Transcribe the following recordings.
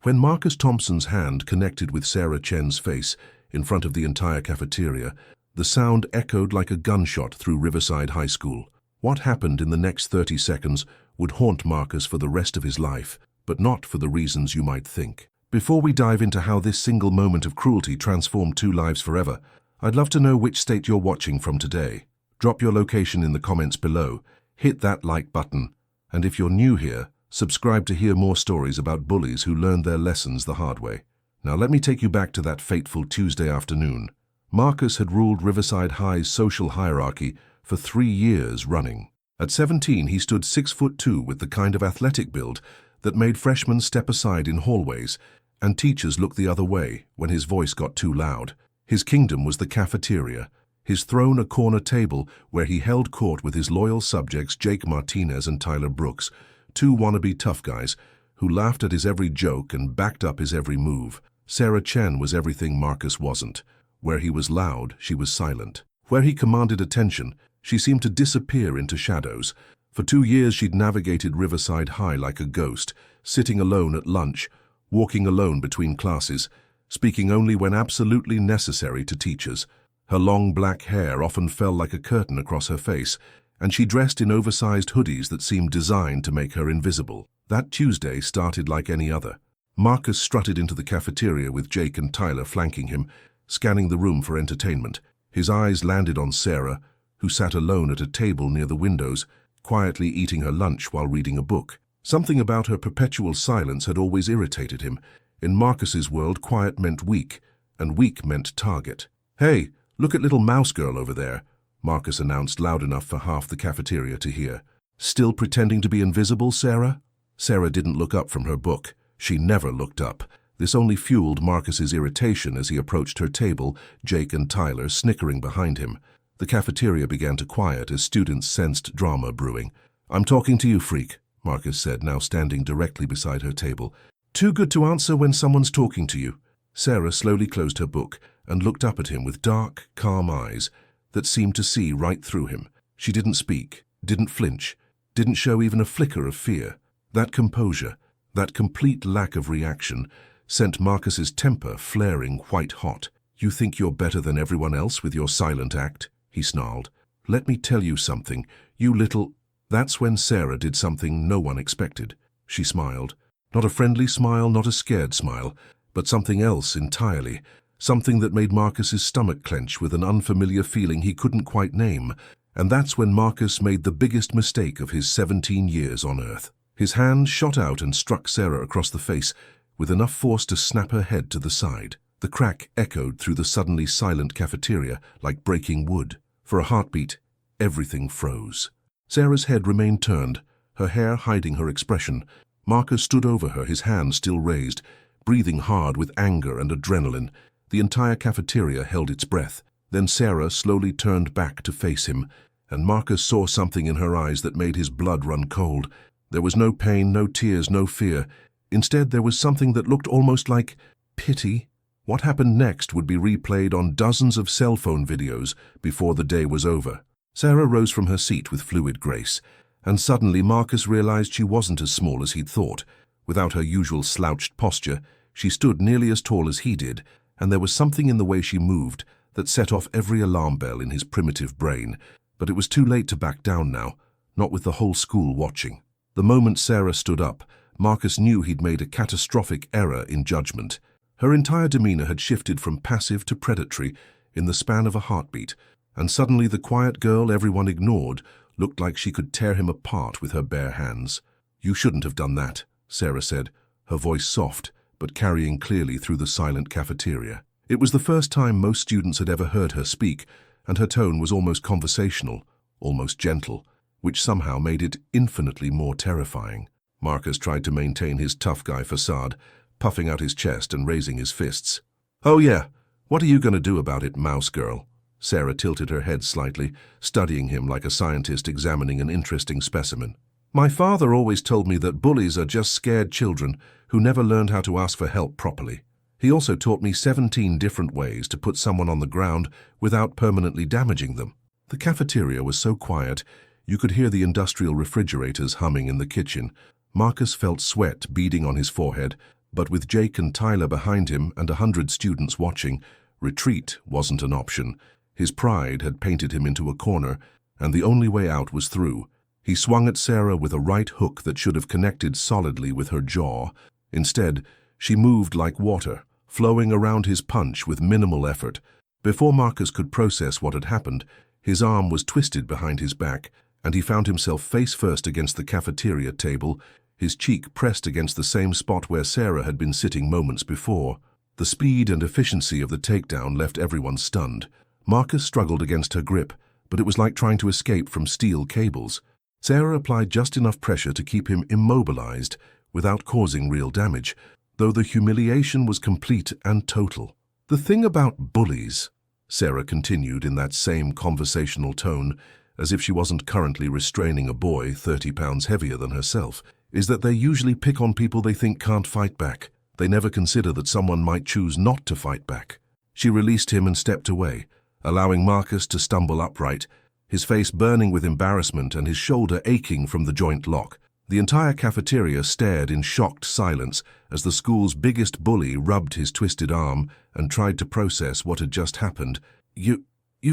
When Marcus Thompson's hand connected with Sarah Chen's face in front of the entire cafeteria, the sound echoed like a gunshot through Riverside High School. What happened in the next 30 seconds would haunt Marcus for the rest of his life, but not for the reasons you might think. Before we dive into how this single moment of cruelty transformed 2 lives forever, I'd love to know which state you're watching from today. Drop your location in the comments below, hit that like button, and if you're new here, subscribe to hear more stories about bullies who learned their lessons the hard way. Now let me take you back to that fateful Tuesday afternoon. Marcus had ruled Riverside High's social hierarchy for 3 years running. At 17, he stood 6'2" with the kind of athletic build that made freshmen step aside in hallways and teachers look the other way when his voice got too loud. His kingdom was the cafeteria, his throne a corner table where he held court with his loyal subjects Jake Martinez and Tyler Brooks, 2 wannabe tough guys who laughed at his every joke and backed up his every move. Sarah Chen was everything Marcus wasn't. Where he was loud, she was silent. Where he commanded attention, she seemed to disappear into shadows. For 2 years she'd navigated Riverside High like a ghost, sitting alone at lunch, walking alone between classes, speaking only when absolutely necessary to teachers. Her long black hair often fell like a curtain across her face, and she dressed in oversized hoodies that seemed designed to make her invisible. That Tuesday started like any other. Marcus strutted into the cafeteria with Jake and Tyler flanking him, scanning the room for entertainment. His eyes landed on Sarah, who sat alone at a table near the windows, quietly eating her lunch while reading a book. Something about her perpetual silence had always irritated him. In Marcus's world, quiet meant weak, and weak meant target. "Hey, look at little mouse girl over there," Marcus announced loud enough for half the cafeteria to hear. "Still pretending to be invisible, Sarah?" Sarah didn't look up from her book. She never looked up. This only fueled Marcus's irritation as he approached her table, Jake and Tyler snickering behind him. The cafeteria began to quiet as students sensed drama brewing. "I'm talking to you, freak," Marcus said, now standing directly beside her table. "Too good to answer when someone's talking to you." Sarah slowly closed her book and looked up at him with dark, calm eyes that seemed to see right through him. She didn't speak, didn't flinch, didn't show even a flicker of fear. That composure, that complete lack of reaction, sent Marcus's temper flaring white hot. "You think you're better than everyone else with your silent act?" he snarled. "Let me tell you something, you little—" That's when Sarah did something no one expected. She smiled. Not a friendly smile, not a scared smile, but something else entirely. Something that made Marcus's stomach clench with an unfamiliar feeling he couldn't quite name. And that's when Marcus made the biggest mistake of his 17 years on Earth. His hand shot out and struck Sarah across the face, with enough force to snap her head to the side. The crack echoed through the suddenly silent cafeteria like breaking wood. For a heartbeat, everything froze. Sarah's head remained turned, her hair hiding her expression. Marcus stood over her, his hand still raised, breathing hard with anger and adrenaline. The entire cafeteria held its breath. Then Sarah slowly turned back to face him, and Marcus saw something in her eyes that made his blood run cold. There was no pain, no tears, no fear. Instead, there was something that looked almost like pity. What happened next would be replayed on dozens of cell phone videos before the day was over. Sarah rose from her seat with fluid grace, and suddenly Marcus realized she wasn't as small as he'd thought. Without her usual slouched posture, she stood nearly as tall as he did, and there was something in the way she moved that set off every alarm bell in his primitive brain. But it was too late to back down now, not with the whole school watching. The moment Sarah stood up, Marcus knew he'd made a catastrophic error in judgment. Her entire demeanor had shifted from passive to predatory in the span of a heartbeat, and suddenly the quiet girl everyone ignored looked like she could tear him apart with her bare hands. "You shouldn't have done that," Sarah said, her voice soft, but carrying clearly through the silent cafeteria. It was the first time most students had ever heard her speak, and her tone was almost conversational, almost gentle, which somehow made it infinitely more terrifying. Marcus tried to maintain his tough guy facade, puffing out his chest and raising his fists. "Oh yeah, what are you going to do about it, mouse girl?" Sarah tilted her head slightly, studying him like a scientist examining an interesting specimen. "My father always told me that bullies are just scared children who never learned how to ask for help properly. He also taught me 17 different ways to put someone on the ground without permanently damaging them." The cafeteria was so quiet, you could hear the industrial refrigerators humming in the kitchen. Marcus felt sweat beading on his forehead, But with Jake and Tyler behind him and 100 students watching, retreat wasn't an option. His pride had painted him into a corner, and the only way out was through. He swung at Sarah with a right hook that should have connected solidly with her jaw. Instead, she moved like water, flowing around his punch with minimal effort. Before Marcus could process what had happened, his arm was twisted behind his back, and he found himself face first against the cafeteria table, his cheek pressed against the same spot where Sarah had been sitting moments before. The speed and efficiency of the takedown left everyone stunned. Marcus struggled against her grip, but it was like trying to escape from steel cables. Sarah applied just enough pressure to keep him immobilized without causing real damage, though the humiliation was complete and total. "The thing about bullies," Sarah continued in that same conversational tone, as if she wasn't currently restraining a boy 30 pounds heavier than herself, "is that they usually pick on people they think can't fight back. They never consider that someone might choose not to fight back." She released him and stepped away, allowing Marcus to stumble upright, his face burning with embarrassment and his shoulder aching from the joint lock. The entire cafeteria stared in shocked silence as the school's biggest bully rubbed his twisted arm and tried to process what had just happened. You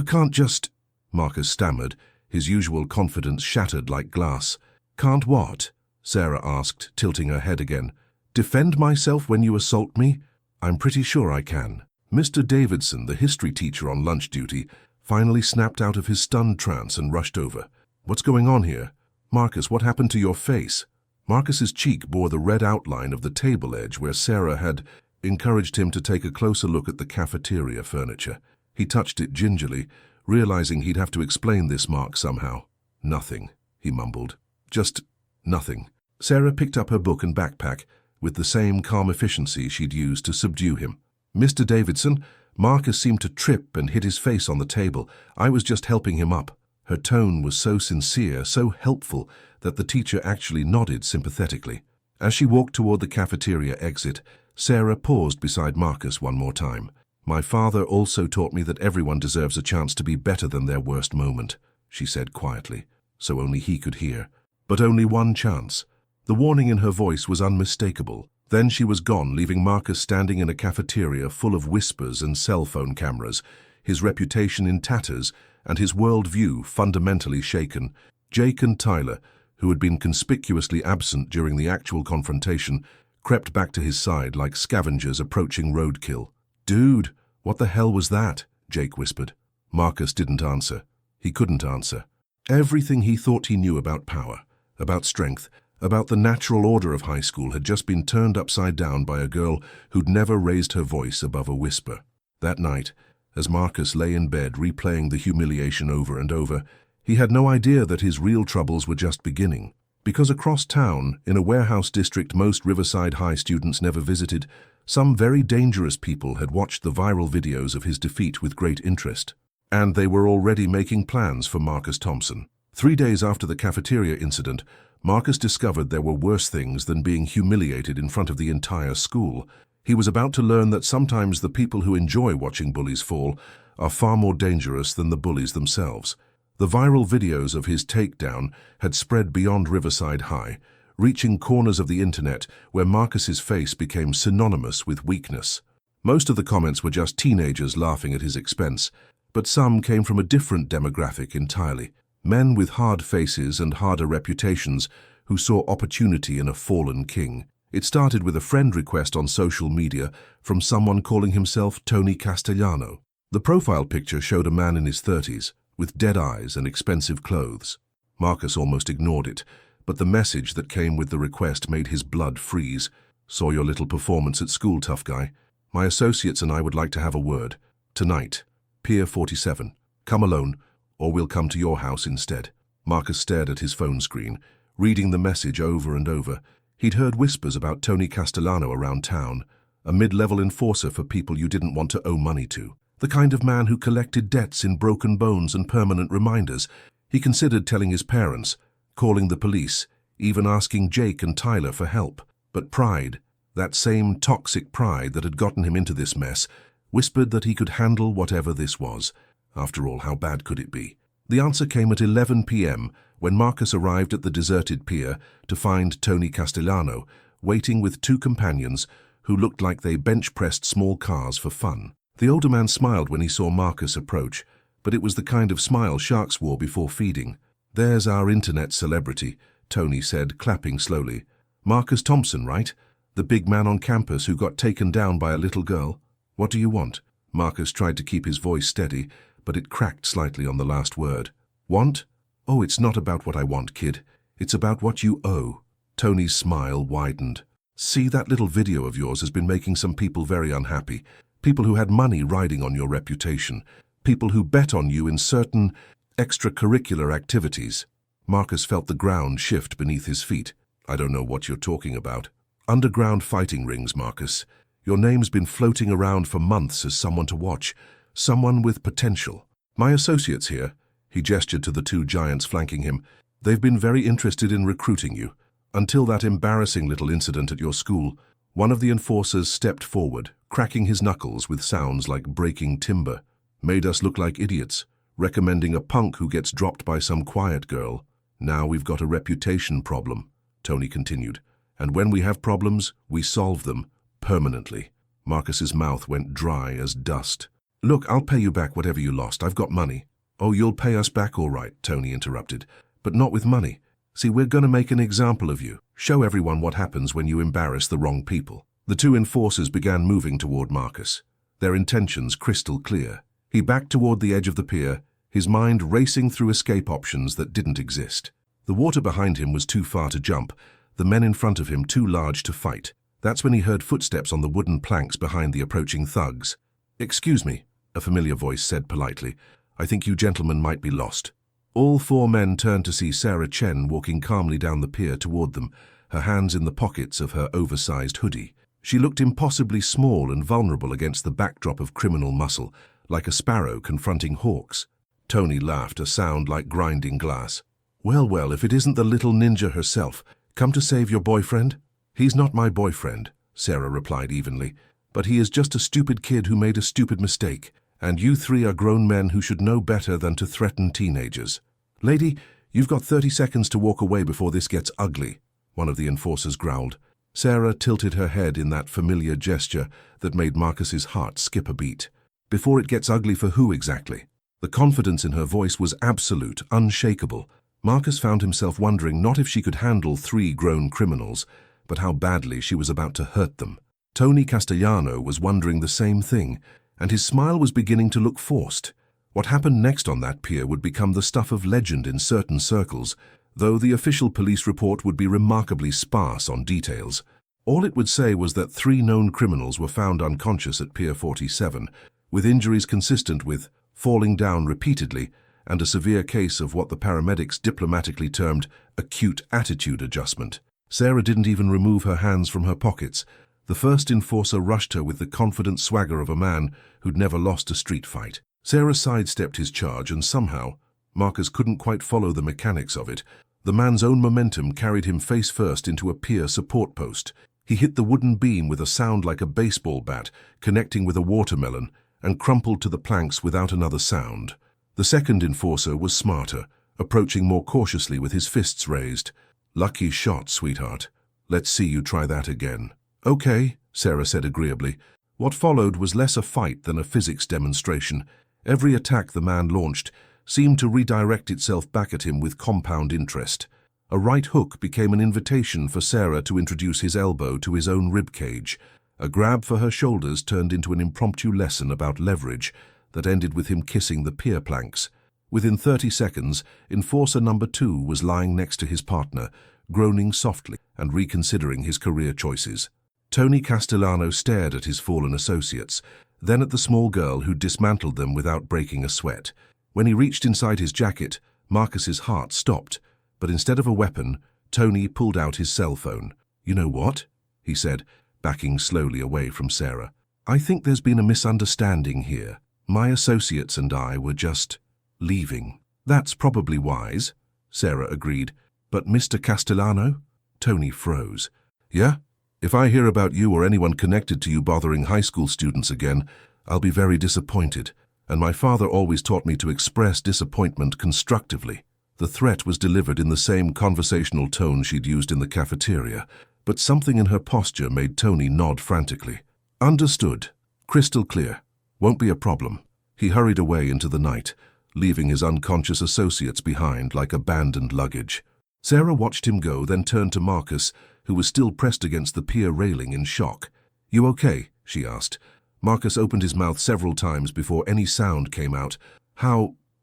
can't just..." Marcus stammered, his usual confidence shattered like glass. "Can't what?" Sarah asked, tilting her head again. "Defend myself when you assault me? I'm pretty sure I can." Mr. Davidson, the history teacher on lunch duty, finally snapped out of his stunned trance and rushed over. "What's going on here? Marcus, what happened to your face?" Marcus's cheek bore the red outline of the table edge where Sarah had encouraged him to take a closer look at the cafeteria furniture. He touched it gingerly, realizing he'd have to explain this mark somehow. "Nothing," he mumbled. "Just nothing." Sarah picked up her book and backpack with the same calm efficiency she'd used to subdue him. "Mr. Davidson," Marcus seemed to trip and hit his face on the table. "I was just helping him up." Her tone was so sincere, so helpful, that the teacher actually nodded sympathetically. As she walked toward the cafeteria exit, Sarah paused beside Marcus one more time. "My father also taught me that everyone deserves a chance to be better than their worst moment," she said quietly, so only he could hear. "But only one chance." The warning in her voice was unmistakable. Then she was gone, leaving Marcus standing in a cafeteria full of whispers and cell phone cameras, his reputation in tatters and his worldview fundamentally shaken. Jake and Tyler, who had been conspicuously absent during the actual confrontation, crept back to his side like scavengers approaching roadkill. "Dude, what the hell was that?" Jake whispered. Marcus didn't answer. He couldn't answer. Everything he thought he knew about power, about strength, about the natural order of high school had just been turned upside down by a girl who'd never raised her voice above a whisper. That night, as Marcus lay in bed replaying the humiliation over and over, he had no idea that his real troubles were just beginning. Because across town, in a warehouse district most Riverside High students never visited, some very dangerous people had watched the viral videos of his defeat with great interest. And they were already making plans for Marcus Thompson. 3 days after the cafeteria incident, Marcus discovered there were worse things than being humiliated in front of the entire school. He was about to learn that sometimes the people who enjoy watching bullies fall are far more dangerous than the bullies themselves. The viral videos of his takedown had spread beyond Riverside High, reaching corners of the internet where Marcus's face became synonymous with weakness. Most of the comments were just teenagers laughing at his expense, but some came from a different demographic entirely. Men with hard faces and harder reputations who saw opportunity in a fallen king. It started with a friend request on social media from someone calling himself Tony Castellano. The profile picture showed a man in his 30s, with dead eyes and expensive clothes. Marcus almost ignored it, but the message that came with the request made his blood freeze. "Saw your little performance at school, tough guy. My associates and I would like to have a word. Tonight, Pier 47. Come alone, or we'll come to your house instead." Marcus stared at his phone screen, reading the message over and over. He'd heard whispers about Tony Castellano around town, a mid-level enforcer for people you didn't want to owe money to. The kind of man who collected debts in broken bones and permanent reminders. He considered telling his parents, calling the police, even asking Jake and Tyler for help. But pride, that same toxic pride that had gotten him into this mess, whispered that he could handle whatever this was. After all, how bad could it be? The answer came at 11 p.m. when Marcus arrived at the deserted pier to find Tony Castellano waiting with 2 companions who looked like they bench-pressed small cars for fun. The older man smiled when he saw Marcus approach, but it was the kind of smile sharks wore before feeding. "There's our internet celebrity," Tony said, clapping slowly. "Marcus Thompson, right? The big man on campus who got taken down by a little girl. What do you want?" Marcus tried to keep his voice steady, but it cracked slightly on the last word. "Want? Oh, it's not about what I want, kid. It's about what you owe." Tony's smile widened. "See, that little video of yours has been making some people very unhappy. People who had money riding on your reputation. People who bet on you in certain extracurricular activities." Marcus felt the ground shift beneath his feet. "I don't know what you're talking about." "Underground fighting rings, Marcus. Your name's been floating around for months as someone to watch, someone with potential. My associates here," he gestured to the two giants flanking him, "they've been very interested in recruiting you. Until that embarrassing little incident at your school, one of the enforcers stepped forward, cracking his knuckles with sounds like breaking timber. Made us look like idiots, recommending a punk who gets dropped by some quiet girl. Now we've got a reputation problem," Tony continued. "And when we have problems, we solve them permanently." Marcus's mouth went dry as dust. "Look, I'll pay you back whatever you lost. I've got money." "Oh, you'll pay us back all right," Tony interrupted. "But not with money. See, we're going to make an example of you. Show everyone what happens when you embarrass the wrong people." The two enforcers began moving toward Marcus, their intentions crystal clear. He backed toward the edge of the pier, his mind racing through escape options that didn't exist. The water behind him was too far to jump, the men in front of him too large to fight. That's when he heard footsteps on the wooden planks behind the approaching thugs. "Excuse me," a familiar voice said politely. "I think you gentlemen might be lost." All four men turned to see Sarah Chen walking calmly down the pier toward them, her hands in the pockets of her oversized hoodie. She looked impossibly small and vulnerable against the backdrop of criminal muscle, like a sparrow confronting hawks. Tony laughed, a sound like grinding glass. "Well, well, if it isn't the little ninja herself, come to save your boyfriend?" "He's not my boyfriend," Sarah replied evenly, "but he is just a stupid kid who made a stupid mistake, and you three are grown men who should know better than to threaten teenagers. Lady, you've got 30 seconds to walk away before this gets ugly," one of the enforcers growled. Sarah tilted her head in that familiar gesture that made Marcus's heart skip a beat. "Before it gets ugly for who exactly?" The confidence in her voice was absolute, unshakable. Marcus found himself wondering not if she could handle three grown criminals, but how badly she was about to hurt them. Tony Castellano was wondering the same thing, and his smile was beginning to look forced. What happened next on that pier would become the stuff of legend in certain circles, though the official police report would be remarkably sparse on details. All it would say was that 3 known criminals were found unconscious at Pier 47, with injuries consistent with falling down repeatedly and a severe case of what the paramedics diplomatically termed acute attitude adjustment. Sarah didn't even remove her hands from her pockets. The first enforcer rushed her with the confident swagger of a man who'd never lost a street fight. Sarah sidestepped his charge, and somehow, Marcus couldn't quite follow the mechanics of it, the man's own momentum carried him face first into a pier support post. He hit the wooden beam with a sound like a baseball bat, connecting with a watermelon, and crumpled to the planks without another sound. The second enforcer was smarter, approaching more cautiously with his fists raised. "Lucky shot, sweetheart. Let's see you try that again." "Okay," Sarah said agreeably. What followed was less a fight than a physics demonstration. Every attack the man launched seemed to redirect itself back at him with compound interest. A right hook became an invitation for Sarah to introduce his elbow to his own ribcage. A grab for her shoulders turned into an impromptu lesson about leverage that ended with him kissing the pier planks. Within 30 seconds, enforcer number 2 was lying next to his partner, groaning softly and reconsidering his career choices. Tony Castellano stared at his fallen associates, then at the small girl who dismantled them without breaking a sweat. When he reached inside his jacket, Marcus's heart stopped, but instead of a weapon, Tony pulled out his cell phone. "You know what?" he said, backing slowly away from Sarah. "I think there's been a misunderstanding here. My associates and I were just leaving." "That's probably wise," Sarah agreed. "But Mr. Castellano?" Tony froze. "Yeah? If I hear about you or anyone connected to you bothering high school students again, I'll be very disappointed. And my father always taught me to express disappointment constructively." The threat was delivered in the same conversational tone she'd used in the cafeteria, but something in her posture made Tony nod frantically. Understood. Crystal clear. Won't be a problem. He hurried away into the night, leaving his unconscious associates behind like abandoned luggage. Sarah watched him go, then turned to Marcus, who was still pressed against the pier railing in shock. "You okay?" she asked. Marcus opened his mouth several times before any sound came out.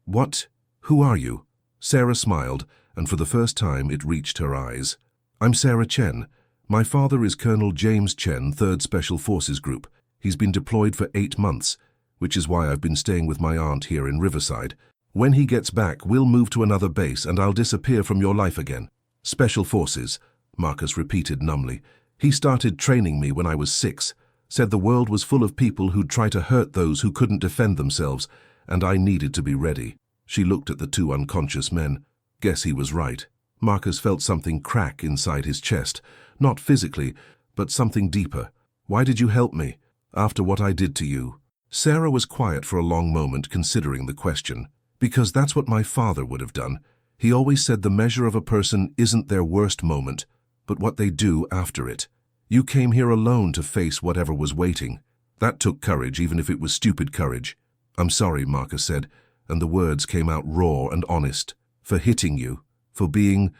What? Who are you?" Sarah smiled, and for the first time it reached her eyes. "I'm Sarah Chen. My father is Colonel James Chen, 3rd Special Forces Group. He's been deployed for 8 months, which is why I've been staying with my aunt here in Riverside. When he gets back, we'll move to another base and I'll disappear from your life again." "Special Forces," Marcus repeated numbly. "He started training me when I was 6, said the world was full of people who'd try to hurt those who couldn't defend themselves, and I needed to be ready." She looked at the 2 unconscious men. Guess he was right. Marcus felt something crack inside his chest, not physically, but something deeper. "Why did you help me, after what I did to you?" Sarah was quiet for a long moment, considering the question. "Because that's what my father would have done. He always said the measure of a person isn't their worst moment, but what they do after it. You came here alone to face whatever was waiting. That took courage, even if it was stupid courage." "I'm sorry," Marcus said, and the words came out raw and honest. "For hitting you, for being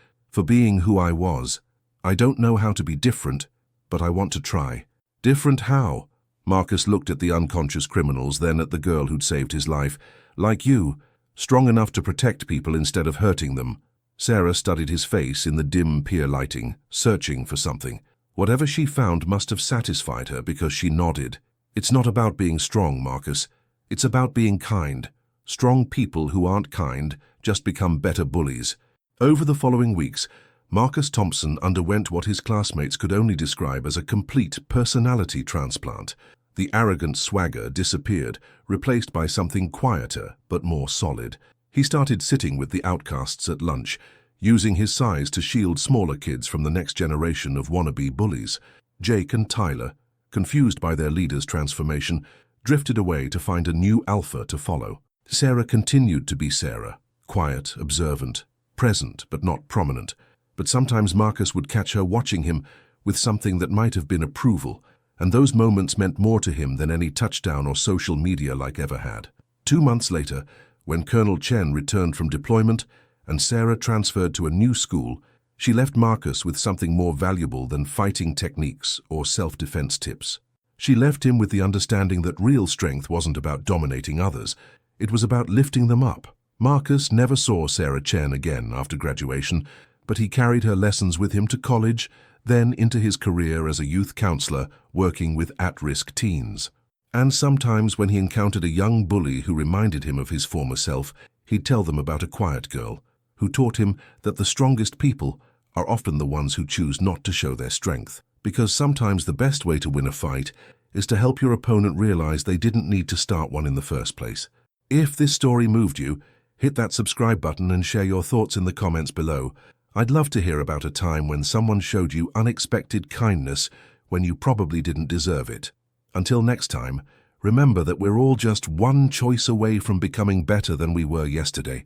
who I was. I don't know how to be different, but I want to try." "Different how?" Marcus looked at the unconscious criminals, then at the girl who'd saved his life. "Like you, strong enough to protect people instead of hurting them." Sarah studied his face in the dim pier lighting, searching for something. Whatever she found must have satisfied her because she nodded. "It's not about being strong, Marcus. It's about being kind. Strong people who aren't kind just become better bullies." Over the following weeks, Marcus Thompson underwent what his classmates could only describe as a complete personality transplant. The arrogant swagger disappeared, replaced by something quieter but more solid. He started sitting with the outcasts at lunch, using his size to shield smaller kids from the next generation of wannabe bullies. Jake and Tyler, confused by their leader's transformation, drifted away to find a new alpha to follow. Sarah continued to be Sarah, quiet, observant, present but not prominent. But sometimes Marcus would catch her watching him with something that might have been approval, and those moments meant more to him than any touchdown or social media like ever had. 2 months later, when Colonel Chen returned from deployment and Sarah transferred to a new school, she left Marcus with something more valuable than fighting techniques or self-defense tips. She left him with the understanding that real strength wasn't about dominating others, it was about lifting them up. Marcus never saw Sarah Chen again after graduation, but he carried her lessons with him to college, then into his career as a youth counselor working with at-risk teens. And sometimes when he encountered a young bully who reminded him of his former self, he'd tell them about a quiet girl who taught him that the strongest people are often the ones who choose not to show their strength. Because sometimes the best way to win a fight is to help your opponent realize they didn't need to start one in the first place. If this story moved you, hit that subscribe button and share your thoughts in the comments below. I'd love to hear about a time when someone showed you unexpected kindness when you probably didn't deserve it. Until next time, remember that we're all just one choice away from becoming better than we were yesterday.